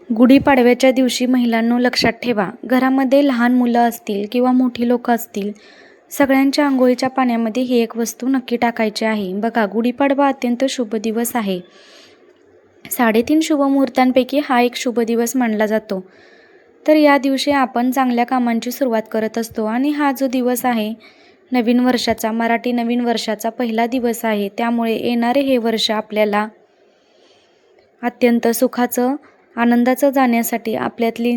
गुढीपाडव्याच्या दिवशी महिलांनो लक्षात ठेवा, घरामध्ये लहान मुलं असतील किंवा मोठी लोकं असतील, सगळ्यांच्या अंघोळीच्या पाण्यामध्ये ही एक वस्तू नक्की टाकायची आहे. बघा, गुढीपाडवा अत्यंत शुभ दिवस आहे. 3.5 शुभ मुहूर्तांपैकी हा एक शुभ दिवस मानला जातो. तर या दिवशी आपण चांगल्या कामांची सुरुवात करत असतो आणि हा जो दिवस आहे नवीन वर्षाचा, मराठी नवीन वर्षाचा पहिला दिवस आहे. त्यामुळे येणारे हे वर्ष आपल्याला अत्यंत सुखाचं, आनंदाचं जाण्यासाठी, आपल्यातली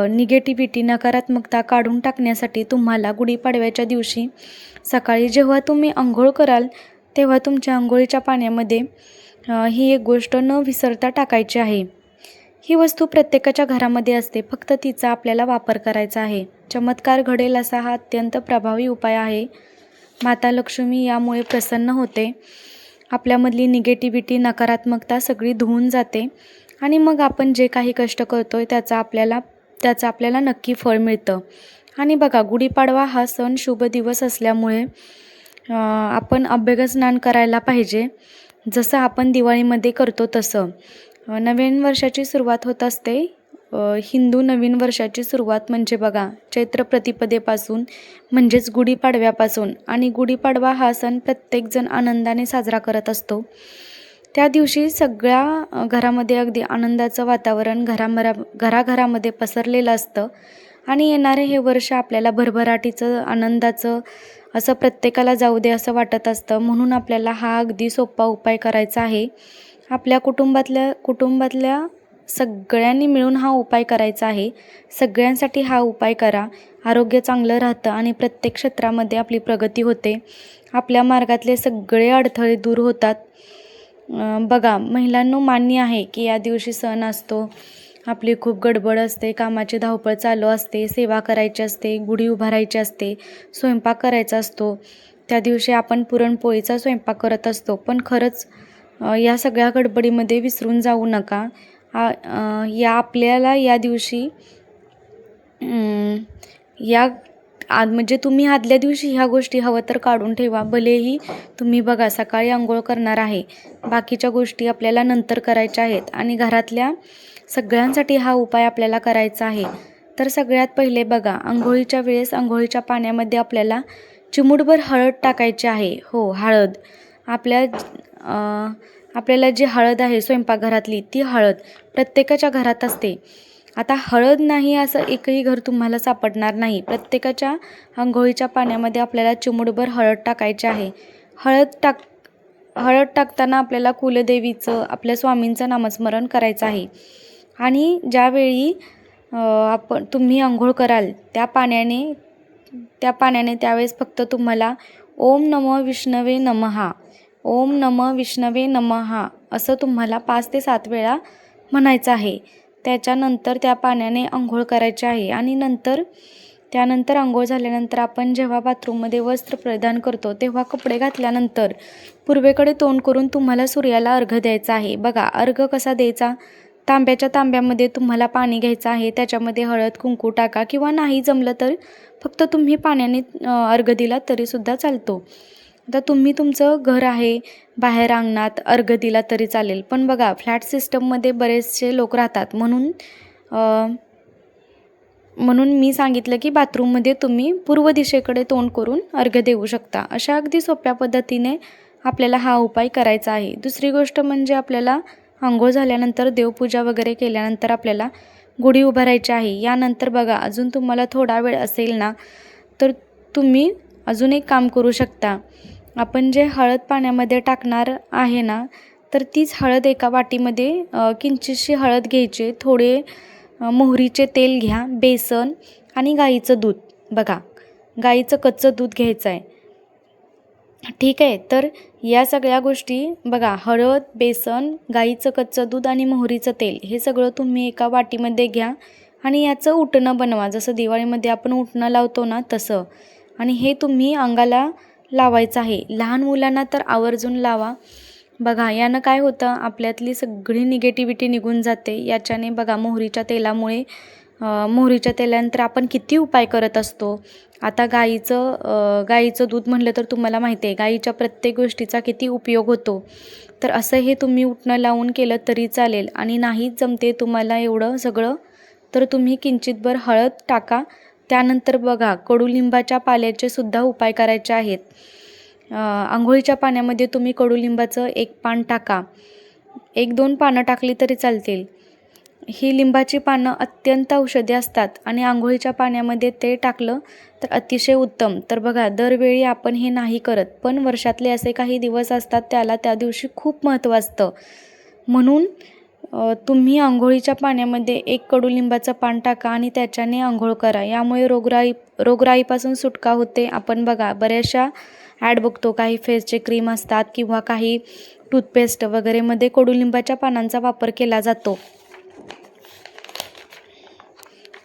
निगेटिव्हिटी, नकारात्मकता काढून टाकण्यासाठी तुम्हाला गुढीपाडव्याच्या दिवशी सकाळी जेव्हा तुम्ही अंघोळ कराल तेव्हा तुमच्या अंघोळीच्या पाण्यामध्ये ही एक गोष्ट न विसरता टाकायची आहे. ही वस्तू प्रत्येकाच्या घरामध्ये असते, फक्त तिचा आपल्याला वापर करायचा आहे. चमत्कार घडेल असा हा अत्यंत प्रभावी उपाय आहे. माता लक्ष्मी यामुळे प्रसन्न होते. आपल्यामधली निगेटिव्हिटी, नकारात्मकता सगळी धुवून जाते आणि मग आपण जे काही कष्ट करतोय त्याचं आपल्याला नक्की फळ मिळतं. आणि बघा, गुढीपाडवा हा सण शुभ दिवस असल्यामुळे आपण अभ्यंगस्नान करायला पाहिजे, जसं आपण दिवाळीमध्ये करतो तसं. नवीन वर्षाची सुरुवात होत असते. हिंदू नवीन वर्षाची सुरुवात म्हणजे बघा, चैत्र प्रतिपदेपासून म्हणजेच गुढीपाडव्यापासून. आणि गुढीपाडवा हा सण प्रत्येकजण आनंदाने साजरा करत असतो. त्या दिवशी सगळ्या घरामध्ये अगदी आनंदाचं वातावरण घराघरामध्ये पसरलेलं असतं आणि येणारे हे वर्ष आपल्याला भरभराटीचं, आनंदाचं असं प्रत्येकाला जाऊ दे असं वाटत असतं. म्हणून आपल्याला हा अगदी सोपा उपाय करायचा आहे. आपल्या कुटुंबातल्या सगळ्यांनी मिळून हा उपाय करायचा आहे. सगळ्यांसाठी हा उपाय करा. आरोग्य चांगलं राहतं आणि प्रत्येक क्षेत्रामध्ये आपली प्रगती होते. आपल्या मार्गातले सगळे अडथळे दूर होतात. बघा महिलांनो, मान्य आहे की या दिवशी सण असतो, आपली खूप गडबड असते, कामाची धावपळ चालू असते, सेवा करायची असते, गुढी उभारायची असते, स्वयंपाक करायचा असतो. त्या दिवशी आपण पुरणपोळीचा स्वयंपाक करत असतो. पण खरंच या सगळ्या गडबडीमध्ये विसरून जाऊ नका. आपल्याला या दिवशी म्हणजे तुम्ही आदल्या दिवशी ह्या गोष्टी हवं तर काढून ठेवा. भलेही तुम्ही बघा सकाळी अंघोळ करणार आहे, बाकीच्या गोष्टी आपल्याला नंतर करायच्या आहेत आणि घरातल्या सगळ्यांसाठी हा उपाय आपल्याला करायचा आहे. तर सगळ्यात पहिले बघा, अंघोळीच्या वेळेस अंघोळीच्या पाण्यामध्ये आपल्याला चिमूटभर हळद टाकायची आहे. हो, हळद. आपल्याला जी हळद आहे स्वयंपाकघरातली, ती हळद प्रत्येकाच्या घरात असते. आता हळद नाही असं एकही घर तुम्हाला सापडणार नाही. प्रत्येकाच्या अंघोळीच्या पाण्यामध्ये आपल्याला चिमूटभर हळद टाकायची आहे. हळद टाकताना आपल्याला कुलदेवीचं, आपल्या स्वामींचं नामस्मरण करायचं आहे. आणि ज्यावेळी तुम्ही अंघोळ कराल त्या पाण्याने त्यावेळेस फक्त तुम्हाला ओम नमः विष्णवे नमः, ओम नमः विष्णवे नमः असं तुम्हाला 5 ते 7 वेळा म्हणायचं आहे. त्याच्यानंतर त्या पाण्याने अंघोळ करायचे आहे. आणि त्यानंतर अंघोळ झाल्यानंतर आपण जेव्हा बाथरूममध्ये वस्त्र परिधान करतो तेव्हा कपडे घातल्यानंतर पूर्वेकडे तोंड करून तुम्हाला सूर्याला अर्घ्य द्यायचा आहे. बघा, अर्घ्य कसा द्यायचा? तांब्यामध्ये तुम्हाला पाणी घ्यायचं आहे, त्याच्यामध्ये हळद कुंकू टाका किंवा नाही जमलं तर फक्त तुम्ही पाण्याने अर्घ्य दिला तरीसुद्धा चालतो. आता तुम्ही तुमचं घर आहे, बाहेर अंगणात अर्घ्य दिला तरी चालेल. पण बघा, फ्लॅट सिस्टममध्ये बरेचसे लोक राहतात, म्हणून मी सांगितलं की बाथरूममध्ये तुम्ही पूर्व दिशेकडे तोंड करून अर्घ्य देऊ शकता. अशा अगदी सोप्या पद्धतीने आपल्याला हा उपाय करायचा आहे. दुसरी गोष्ट म्हणजे आपल्याला अंघोळ झाल्यानंतर, देवपूजा वगैरे केल्यानंतर आपल्याला गुढी उभारायची आहे. यानंतर बघा, अजून तुम्हाला थोडा वेळ असेल ना, तर तुम्ही अजून एक काम करू शकता. आपण जे हळद पाण्यामध्ये टाकणार आहे ना, तर तीच हळद एका वाटीमध्ये किंचितशी हळद घ्यायची, थोडे मोहरीचे तेल घ्या, बेसन आणि गाईचं दूध. बघा, गाईचं कच्चं दूध घ्यायचं आहे. ठीक आहे. तर या सगळ्या गोष्टी बघा, हळद, बेसन, गाईचं कच्चं दूध आणि मोहरीचं तेल हे सगळं तुम्ही एका वाटीमध्ये घ्या आणि याचं उटणं बनवा, जसं दिवाळीमध्ये आपण उटणं लावतो ना तसं. आणि हे तुम्ही अंगाला लावायचं आहे. लहान मुलांना तर आवर्जून लावा. बघा, यानं काय होतं, आपल्यातली सगळी निगेटिव्हिटी निघून जाते. याच्याने बघा, मोहरीच्या तेलामुळे मोहरीच्या तेलानंतर आपण किती उपाय करत असतो. आता गाईचं दूध म्हटलं तर तुम्हाला माहिती आहे, गाईच्या प्रत्येक गोष्टीचा किती उपयोग होतो. तर असं हे तुम्ही उटणं लावून केलं तरी चालेल. आणि नाहीच जमते तुम्हाला एवढं सगळं, तर तुम्ही किंचितभर हळद टाका. त्यानंतर बघा, कडुलिंबाच्या पाल्याचे सुद्धा उपाय करायचे आहेत. अंघोळीच्या पाण्यामध्ये तुम्ही कडुलिंबाचं 1 पान टाका. 1-2 पानं टाकली तरी चालतील. ही लिंबाची पानं अत्यंत औषधी असतात आणि अंघोळीच्या पाण्यामध्ये ते टाकलं तर अतिशय उत्तम. तर बघा, दरवेळी आपण हे नाही करत, पण वर्षातले असे काही दिवस असतात त्याला त्या दिवशी खूप महत्त्व असतं. म्हणून तुम्ही अंघोळीच्या पाण्यामध्ये 1 कडुलिंबाचं पान टाका आणि त्याच्याने अंघोळ करा. यामुळे रोगराईपासून सुटका होते. आपण बघा, बऱ्याचशा ॲड बघतो, काही फेसचे क्रीम असतात किंवा काही टूथपेस्ट वगैरेमध्ये कडुलिंबाच्या पानांचा वापर केला जातो.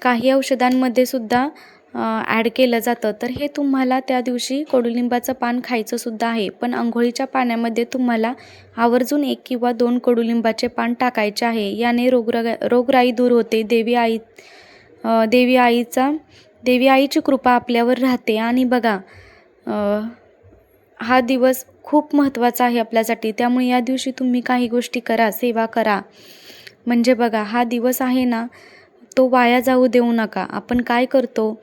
काही औषधांमध्ये सुद्धा ॲड केलं जातं. तर हे तुम्हाला त्या दिवशी कडुलिंबाचं पान खायचं सुद्धा आहे. पण अंघोळीच्या पाण्यामध्ये तुम्हाला आवर्जून 1 किंवा 2 कडुलिंबाचे पान टाकायचे आहे. याने रोगराई दूर होते. देवी आईची कृपा आपल्यावर राहते. आणि बघा, हा दिवस खूप महत्त्वाचा आहे आपल्यासाठी. त्यामुळे या दिवशी तुम्ही काही गोष्टी करा, सेवा करा. म्हणजे बघा, हा दिवस आहे ना, तो वाया जाऊ देऊ नका. आपण काय करतो,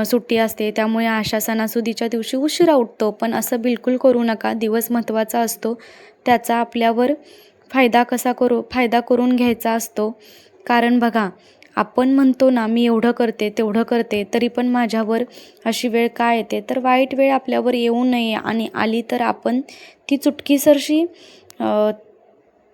सुट्टी असते त्यामुळे आशा सणासुदीच्या दिवशी उशिरा उठतो, पण असं बिलकुल करू नका. दिवस महत्त्वाचा असतो, त्याचा आपल्यावर फायदा करून घ्यायचा असतो. कारण बघा, आपण म्हणतो ना, मी एवढं करते तेवढं करते, तरी पण माझ्यावर अशी वेळ का येते. तर वाईट वेळ आपल्यावर येऊ नये, आणि आली तर आपण ती चुटकीसरशी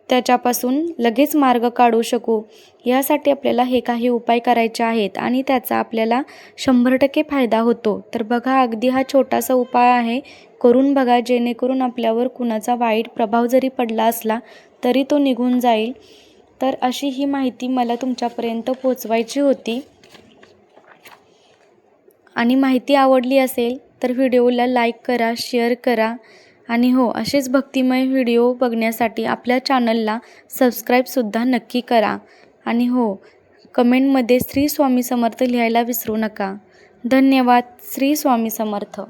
त्याच्यापासून लगेच मार्ग काढू शकू. यासाठी आपल्याला हे काही उपाय करायचे आहेत आणि त्याचा आपल्याला 100% फायदा होतो. तर बघा, अगदी हा छोटासा उपाय आहे, करून बघा, जेणेकरून आपल्यावर कुणाचा वाईट प्रभाव जरी पडला असला तरी तो निघून जाईल. तर अशी ही माहिती मला तुमच्यापर्यंत पोचवायची होती. आणि माहिती आवडली असेल तर व्हिडिओला लाईक करा, शेअर करा. आणि हो, असेच भक्तिमय व्हिडिओ बघण्यासाठी आपल्या चॅनलला सबस्क्राईबसुद्धा नक्की करा. आणि हो, कमेंटमध्ये श्री स्वामी समर्थ लिहायला विसरू नका. धन्यवाद. श्री स्वामी समर्थ.